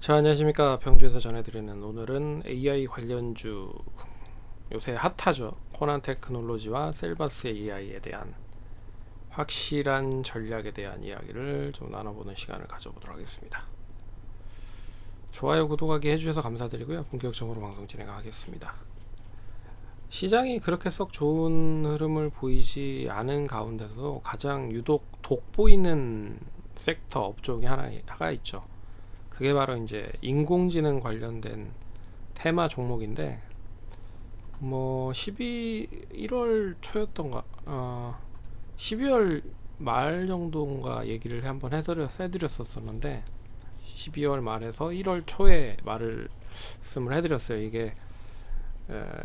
자, 안녕하십니까. 병주에서 전해드리는 오늘은 AI 관련주 요새 핫하죠. 코난 테크놀로지와 셀바스 AI에 대한 확실한 전략에 대한 이야기를 좀 나눠보는 시간을 가져보도록 하겠습니다. 좋아요, 구독하기 해주셔서 감사드리고요. 본격적으로 방송 진행하겠습니다. 시장이 그렇게 썩 좋은 흐름을 보이지 않은 가운데서도 가장 유독 돋보이는 섹터 업종이 하나가 있죠. 그게 바로 이제 인공지능 관련된 테마 종목인데, 1월 초였던가 12월 말 정도인가 얘기를 한번 해드렸었는데, 12월 말에서 1월 초에 말씀을 해드렸어요. 이게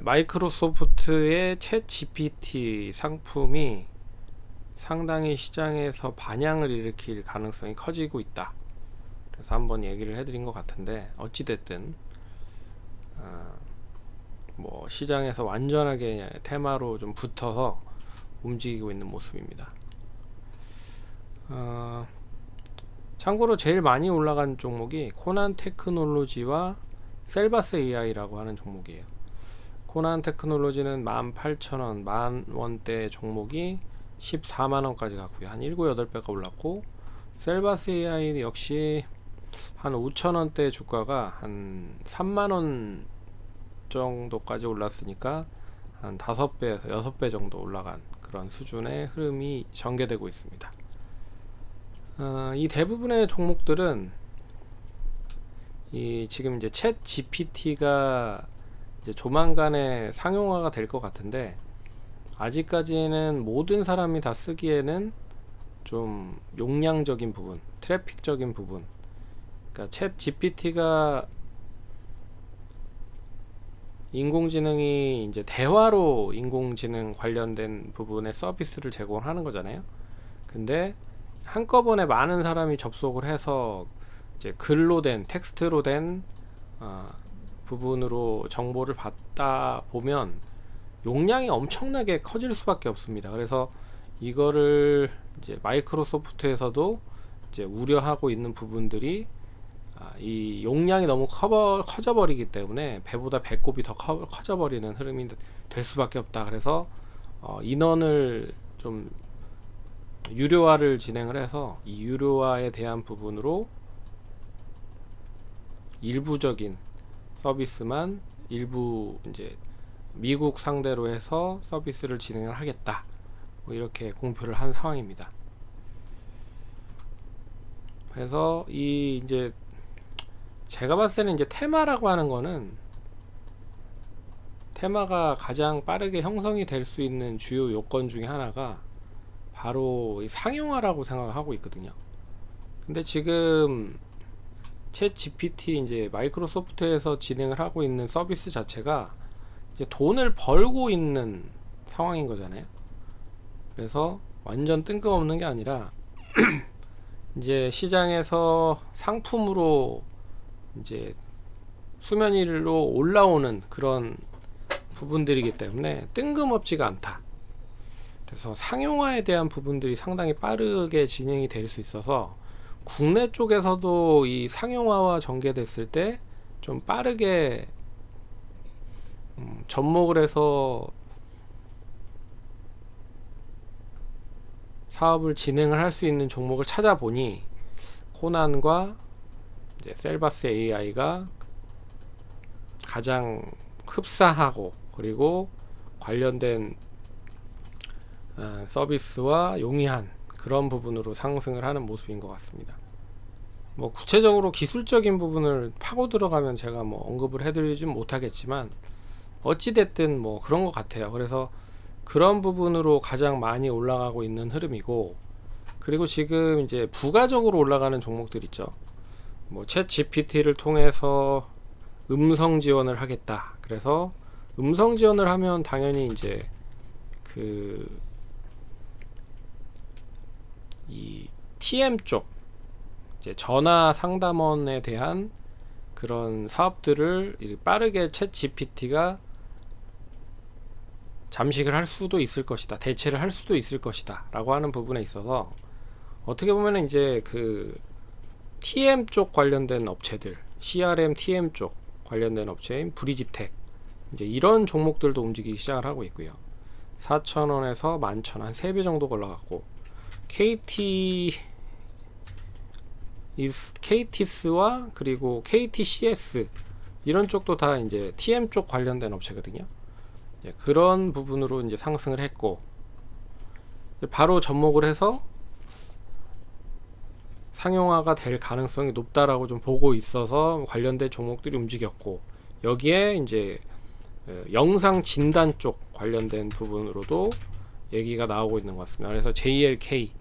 마이크로소프트의 챗 GPT 상품이 상당히 시장에서 반향을 일으킬 가능성이 커지고 있다. 그래서 한번 얘기를 해드린 것 같은데, 어찌됐든 시장에서 완전하게 테마로 좀 붙어서 움직이고 있는 모습입니다. 참고로 제일 많이 올라간 종목이 코난 테크놀로지와 셀바스 AI라고 하는 종목이에요. 코난 테크놀로지는 18,000원, 만원대 종목이 14만원까지 갔고요. 한 7, 8배가 올랐고, 셀바스 AI 역시 한 5,000원대 주가가 한 3만원 정도까지 올랐으니까 한 5배에서 6배 정도 올라간 그런 수준의 흐름이 전개되고 있습니다. 이 대부분의 종목들은 지금 이제 챗 GPT가 이제 조만간에 상용화가 될 것 같은데, 아직까지는 모든 사람이 다 쓰기에는 좀 용량적인 부분, 트래픽적인 부분, 그러니까 챗 GPT가 인공지능이 이제 대화로 인공지능 관련된 부분의 서비스를 제공하는 거잖아요. 근데 한꺼번에 많은 사람이 접속을 해서 이제 글로 된, 텍스트로 된 부분으로 정보를 받다 보면 용량이 엄청나게 커질 수밖에 없습니다. 그래서 이거를 이제 마이크로소프트에서도 이제 우려하고 있는 부분들이, 이 용량이 너무 커져 버리기 때문에 배보다 배꼽이 더 커져 버리는 흐름이 될 수밖에 없다. 그래서 인원을 좀 유료화를 진행을 해서, 이 유료화에 대한 부분으로 일부적인 서비스만 일부 이제 미국 상대로 해서 서비스를 진행을 하겠다, 이렇게 공표를 한 상황입니다. 그래서 이제 제가 봤을 때는 이제 테마라고 하는 거는, 테마가 가장 빠르게 형성이 될 수 있는 주요 요건 중에 하나가 바로 이 상용화라고 생각하고 있거든요. 근데 지금 챗 GPT 이제 마이크로소프트에서 진행을 하고 있는 서비스 자체가 이제 돈을 벌고 있는 상황인 거잖아요. 그래서 완전 뜬금없는 게 아니라 이제 시장에서 상품으로 이제 수면 위로 올라오는 그런 부분들이기 때문에 뜬금없지가 않다. 그래서 상용화에 대한 부분들이 상당히 빠르게 진행이 될 수 있어서, 국내 쪽에서도 이 상용화와 전개됐을 때 좀 빠르게 접목을 해서 사업을 진행을 할 수 있는 종목을 찾아보니, 코난과 이제 셀바스 AI가 가장 흡사하고, 그리고 관련된 서비스와 용이한 그런 부분으로 상승을 하는 모습인 것 같습니다. 구체적으로 기술적인 부분을 파고 들어가면 제가 언급을 해드리진 못하겠지만, 어찌됐든 그런 것 같아요. 그래서 그런 부분으로 가장 많이 올라가고 있는 흐름이고, 그리고 지금 이제 부가적으로 올라가는 종목들 있죠. 챗 GPT를 통해서 음성 지원을 하겠다. 그래서 음성 지원을 하면 당연히 이제 이 TM 쪽, 이제 전화 상담원에 대한 그런 사업들을 빠르게 챗 GPT가 잠식을 할 수도 있을 것이다, 대체를 할 수도 있을 것이다 라고 하는 부분에 있어서, 어떻게 보면 이제 TM 쪽 관련된 업체들, CRM, TM 쪽 관련된 업체인 브리지텍, 이제 이런 종목들도 움직이기 시작을 하고 있고요. 4,000원에서 11,000원, 한 3배 정도 올라갔고, KTS와 그리고 KTCS 이런 쪽도 다 이제 TM 쪽 관련된 업체거든요. 그런 부분으로 이제 상승을 했고, 바로 접목을 해서 상용화가 될 가능성이 높다라고 좀 보고 있어서 관련된 종목들이 움직였고, 여기에 이제 영상 진단 쪽 관련된 부분으로도 얘기가 나오고 있는 것 같습니다. 그래서 JLK,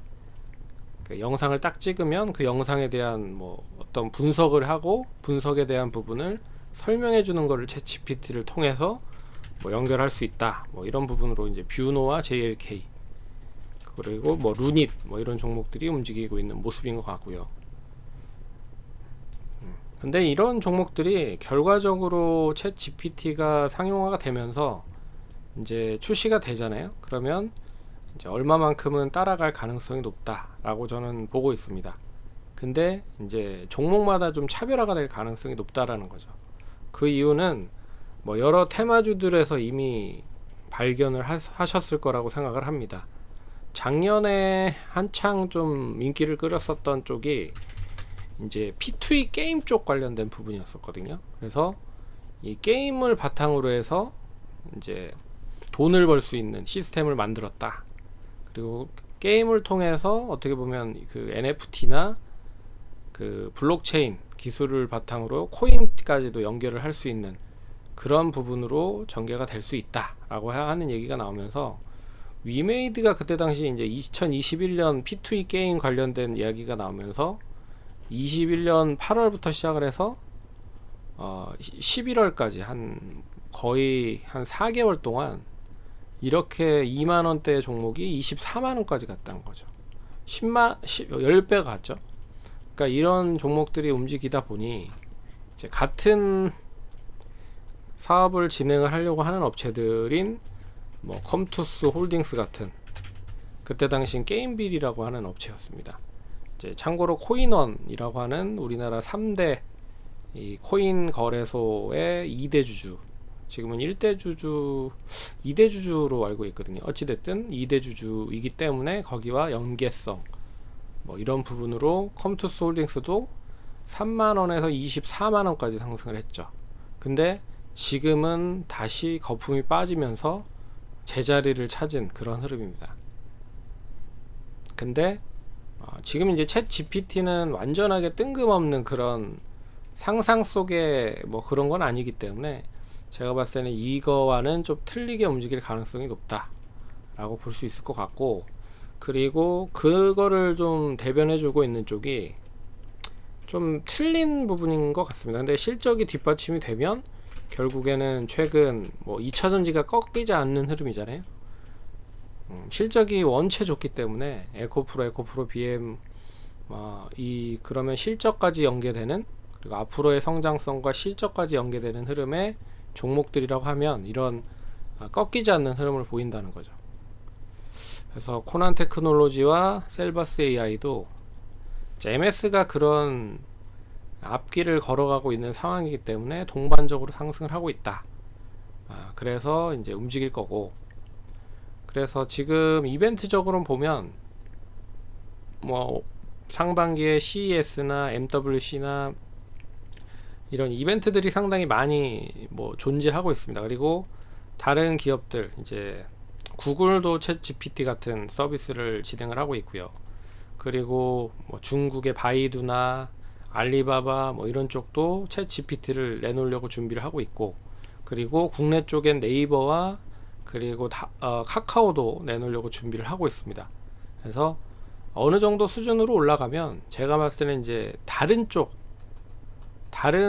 영상을 딱 찍으면 그 영상에 대한 뭐 어떤 분석을 하고 분석에 대한 부분을 설명해 주는 거를 챗GPT를 통해서 뭐 연결할 수 있다, 뭐 이런 부분으로 이제 뷰노와 JLK 그리고 뭐 루닛 뭐 이런 종목들이 움직이고 있는 모습인 것 같고요. 근데 이런 종목들이 결과적으로 챗 GPT가 상용화가 되면서 이제 출시가 되잖아요. 그러면 이제 얼마만큼은 따라갈 가능성이 높다라고 저는 보고 있습니다. 근데 이제 종목마다 좀 차별화가 될 가능성이 높다라는 거죠. 그 이유는 뭐 여러 테마주들에서 이미 발견을 하셨을 거라고 생각을 합니다. 작년에 한창 좀 인기를 끌었었던 쪽이 이제 P2E 게임 쪽 관련된 부분이었었거든요. 그래서 이 게임을 바탕으로 해서 이제 돈을 벌 수 있는 시스템을 만들었다. 그리고 게임을 통해서 어떻게 보면 그 NFT나 그 블록체인 기술을 바탕으로 코인까지도 연결을 할 수 있는 그런 부분으로 전개가 될 수 있다라고 하는 얘기가 나오면서, 위메이드가 그때 당시 이제 2021년 P2E 게임 관련된 이야기가 나오면서 21년 8월부터 시작을 해서 11월까지 한 거의 한 4개월 동안 이렇게 2만원대 종목이 24만원까지 갔다는 거죠. 10배가 갔죠. 그러니까 이런 종목들이 움직이다 보니 이제 같은 사업을 진행을 하려고 하는 업체들인 뭐 컴투스 홀딩스 같은, 그때 당시엔 게임빌이라고 하는 업체였습니다. 이제 참고로 코인원이라고 하는 우리나라 3대 이 코인 거래소의 2대 주주, 지금은 1대 주주, 2대 주주로 알고 있거든요. 어찌됐든 2대 주주이기 때문에 거기와 연계성 뭐 이런 부분으로 컴투스 홀딩스도 3만원에서 24만원까지 상승을 했죠. 근데 지금은 다시 거품이 빠지면서 제자리를 찾은 그런 흐름입니다. 근데 지금 이제 챗 GPT는 완전하게 뜬금없는 그런 상상 속의 뭐 그런 건 아니기 때문에 제가 봤을 때는 이거와는 좀 틀리게 움직일 가능성이 높다 라고 볼 수 있을 것 같고, 그리고 그거를 좀 대변해 주고 있는 쪽이 좀 틀린 부분인 것 같습니다. 근데 실적이 뒷받침이 되면 결국에는 최근 뭐 2차전지가 꺾이지 않는 흐름이잖아요. 실적이 원체 좋기 때문에 에코프로, BM 그러면 실적까지 연계되는, 그리고 앞으로의 성장성과 실적까지 연계되는 흐름의 종목들이라고 하면 이런 꺾이지 않는 흐름을 보인다는 거죠. 그래서 코난 테크놀로지와 셀바스 AI도 MS가 그런 앞길을 걸어가고 있는 상황이기 때문에 동반적으로 상승을 하고 있다. 그래서 이제 움직일 거고, 그래서 지금 이벤트적으로 보면 뭐 상반기에 CES나 MWC나 이런 이벤트들이 상당히 많이 뭐 존재하고 있습니다. 그리고 다른 기업들, 이제 구글도 챗 GPT 같은 서비스를 진행을 하고 있고요. 그리고 뭐 중국의 바이두나 알리바바 뭐 이런 쪽도 챗 GPT를 내놓으려고 준비를 하고 있고, 그리고 국내 쪽엔 네이버와 그리고 카카오도 내놓으려고 준비를 하고 있습니다. 그래서 어느 정도 수준으로 올라가면 제가 봤을 때는 이제 다른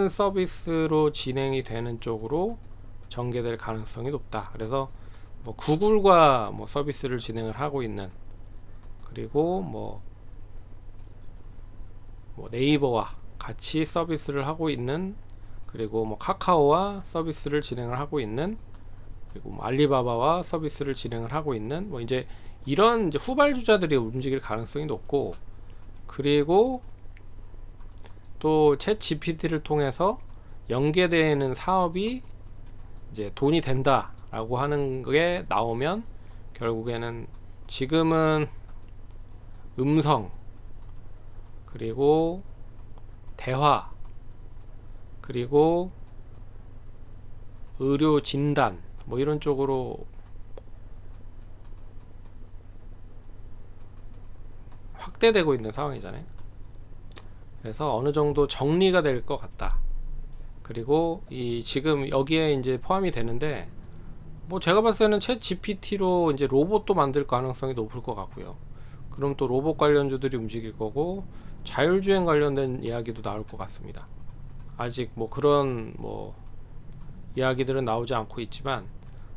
서비스로 진행이 되는 쪽으로 전개될 가능성이 높다. 그래서 뭐 구글과 뭐 서비스를 진행을 하고 있는, 그리고 뭐 네이버와 같이 서비스를 하고 있는, 그리고 뭐 카카오와 서비스를 진행을 하고 있는, 그리고 뭐 알리바바와 서비스를 진행을 하고 있는, 뭐 이제 이런 이제 후발주자들이 움직일 가능성이 높고, 그리고 또 챗 GPT를 통해서 연계되는 사업이 이제 돈이 된다라고 하는 게 나오면 결국에는 지금은 음성 그리고 대화 그리고 의료 진단 뭐 이런 쪽으로 확대되고 있는 상황이잖아요. 그래서 어느 정도 정리가 될 것 같다. 그리고 이 지금 여기에 이제 포함이 되는데 뭐 제가 봤을 때는 챗 GPT로 이제 로봇도 만들 가능성이 높을 것 같고요. 그럼 또 로봇 관련주들이 움직일 거고 자율주행 관련된 이야기도 나올 것 같습니다. 아직 뭐 그런 뭐 이야기들은 나오지 않고 있지만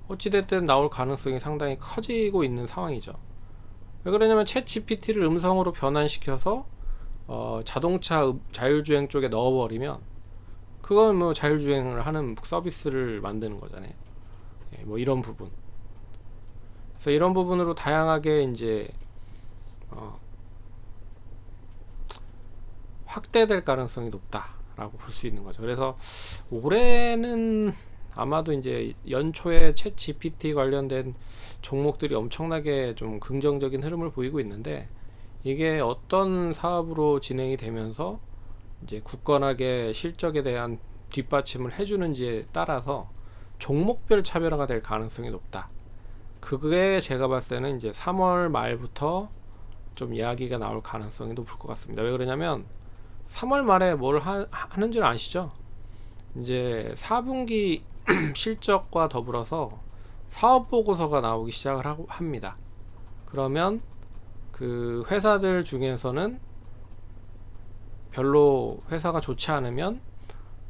어찌됐든 나올 가능성이 상당히 커지고 있는 상황이죠. 왜 그러냐면 챗 GPT를 음성으로 변환시켜서 자동차 자율주행 쪽에 넣어버리면 그건 뭐 자율주행을 하는 서비스를 만드는 거잖아요. 예, 뭐 이런 부분. 그래서 이런 부분으로 다양하게 이제 확대될 가능성이 높다라고 볼 수 있는 거죠. 그래서 올해는 아마도 이제 연초에 챗 GPT 관련된 종목들이 엄청나게 좀 긍정적인 흐름을 보이고 있는데 이게 어떤 사업으로 진행이 되면서 이제 굳건하게 실적에 대한 뒷받침을 해주는지에 따라서 종목별 차별화가 될 가능성이 높다. 그게 제가 봤을 때는 이제 3월 말부터 좀 이야기가 나올 가능성이 높을 것 같습니다. 왜 그러냐면 3월 말에 뭘 하는 줄 아시죠? 이제 4분기 실적과 더불어서 사업 보고서가 나오기 시작을 합니다. 그러면 그 회사들 중에서는 별로 회사가 좋지 않으면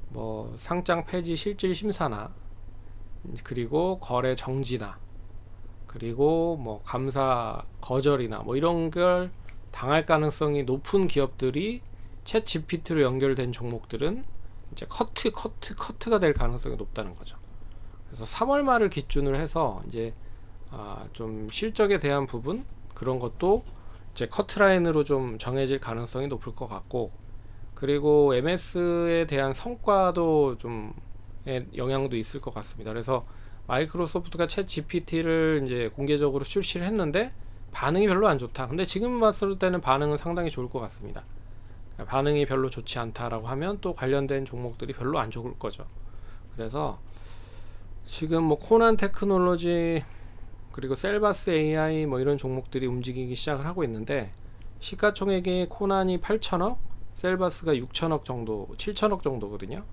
뭐 상장 폐지 실질 심사나 그리고 거래 정지나 그리고 뭐 감사 거절이나 뭐 이런 걸 당할 가능성이 높은 기업들이 챗 GPT로 연결된 종목들은 이제 커트가 될 가능성이 높다는 거죠. 그래서 3월 말을 기준으로 해서 이제 좀 실적에 대한 부분 그런 것도 이제 커트라인으로 좀 정해질 가능성이 높을 것 같고 그리고 MS에 대한 성과도 좀 영향도 있을 것 같습니다. 그래서 마이크로소프트가 챗 GPT를 이제 공개적으로 출시를 했는데 반응이 별로 안 좋다. 근데 지금 봤을 때는 반응은 상당히 좋을 것 같습니다. 반응이 별로 좋지 않다라고 하면 또 관련된 종목들이 별로 안 좋을 거죠. 그래서 지금 뭐 코난 테크놀로지 그리고 셀바스 AI 뭐 이런 종목들이 움직이기 시작을 하고 있는데 시가총액이 코난이 8천억, 셀바스가 6천억 정도, 7천억 정도거든요.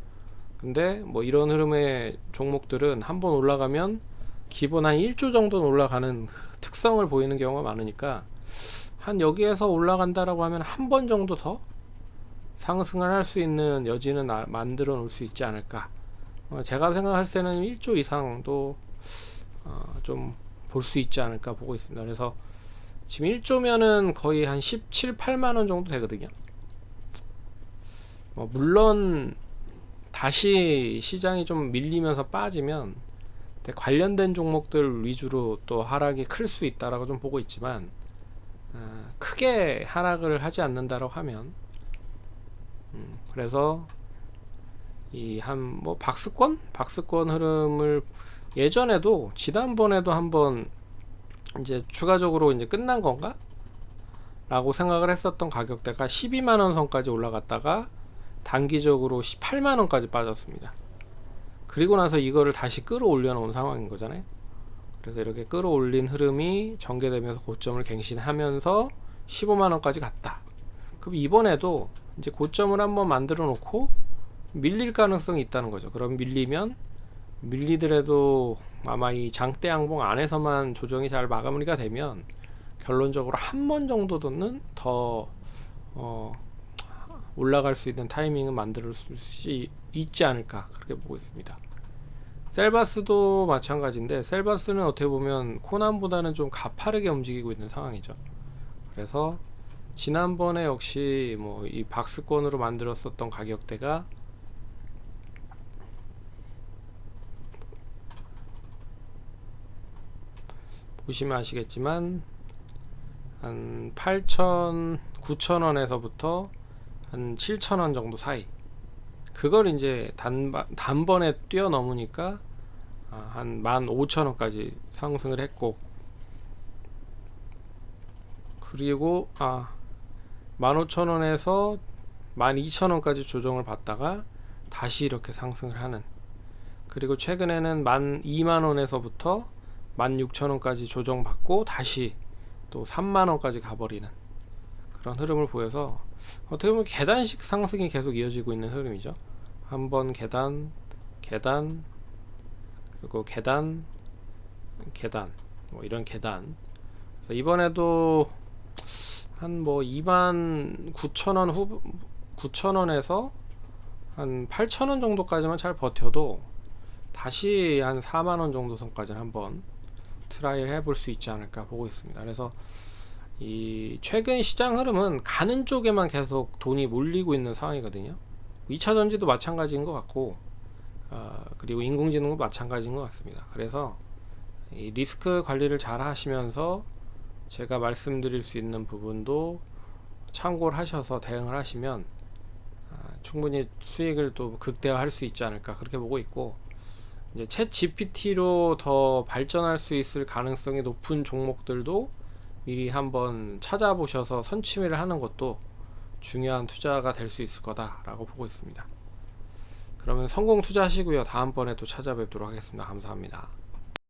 근데 뭐 이런 흐름의 종목들은 한번 올라가면 기본 한 1조 정도는 올라가는 특성을 보이는 경우가 많으니까 한 여기에서 올라간다라고 하면 한 번 정도 더 상승을 할 수 있는 여지는 만들어 놓을 수 있지 않을까. 제가 생각할 때는 1조 이상도 좀 볼 수 있지 않을까 보고 있습니다. 그래서 지금 1조면은 거의 한 17, 8만원 정도 되거든요. 물론 다시 시장이 좀 밀리면서 빠지면 관련된 종목들 위주로 또 하락이 클 수 있다라고 좀 보고 있지만 크게 하락을 하지 않는다라고 하면 그래서 이 한 뭐 박스권 흐름을 예전에도 지난번에도 한번 이제 추가적으로 이제 끝난 건가? 라고 생각을 했었던 가격대가 12만원 선까지 올라갔다가 단기적으로 18만원까지 빠졌습니다. 그리고 나서 이거를 다시 끌어올려 놓은 상황인 거잖아요. 그래서 이렇게 끌어올린 흐름이 전개되면서 고점을 갱신하면서 15만원까지 갔다. 그럼 이번에도 이제 고점을 한번 만들어 놓고 밀릴 가능성이 있다는 거죠. 그럼 밀리더라도 아마 이 장대 양봉 안에서만 조정이 잘 마무리가 되면 결론적으로 한 번 정도는 더 올라갈 수 있는 타이밍을 만들 수 있지 않을까 그렇게 보고 있습니다. 셀바스도 마찬가지인데 셀바스는 어떻게 보면 코난보다는 좀 가파르게 움직이고 있는 상황이죠. 그래서 지난번에 역시 뭐 이 박스권으로 만들었었던 가격대가 보시면 아시겠지만 한 8,000, 9,000원에서부터 한 7,000원 정도 사이. 그걸 이제 단번에 뛰어넘으니까 한 15,000원까지 상승을 했고, 그리고 15,000원에서 12,000원까지 조정을 받다가 다시 이렇게 상승을 하는, 그리고 최근에는 12,000원에서부터 16,000원까지 조정받고 다시 또 3만원까지 가버리는 그런 흐름을 보여서, 어떻게 보면 계단식 상승이 계속 이어지고 있는 흐름이죠. 한번 계단, 계단, 그리고 계단, 계단, 뭐 이런 계단. 그래서 이번에도 한 뭐 29,000원 9,000원에서 한 8,000원 정도까지만 잘 버텨도 다시 한 4만원 정도 선까지는 한번 트라이를 해볼 수 있지 않을까 보고 있습니다. 그래서 이 최근 시장 흐름은 가는 쪽에만 계속 돈이 몰리고 있는 상황이거든요. 2차전지도 마찬가지인 것 같고, 그리고 인공지능도 마찬가지인 것 같습니다. 그래서 이 리스크 관리를 잘 하시면서 제가 말씀드릴 수 있는 부분도 참고를 하셔서 대응을 하시면 충분히 수익을 또 극대화할 수 있지 않을까 그렇게 보고 있고, 이제 챗 GPT로 더 발전할 수 있을 가능성이 높은 종목들도 미리 한번 찾아보셔서 선취매를 하는 것도 중요한 투자가 될 수 있을 거다라고 보고 있습니다. 그러면 성공 투자하시고요. 다음번에 또 찾아뵙도록 하겠습니다. 감사합니다.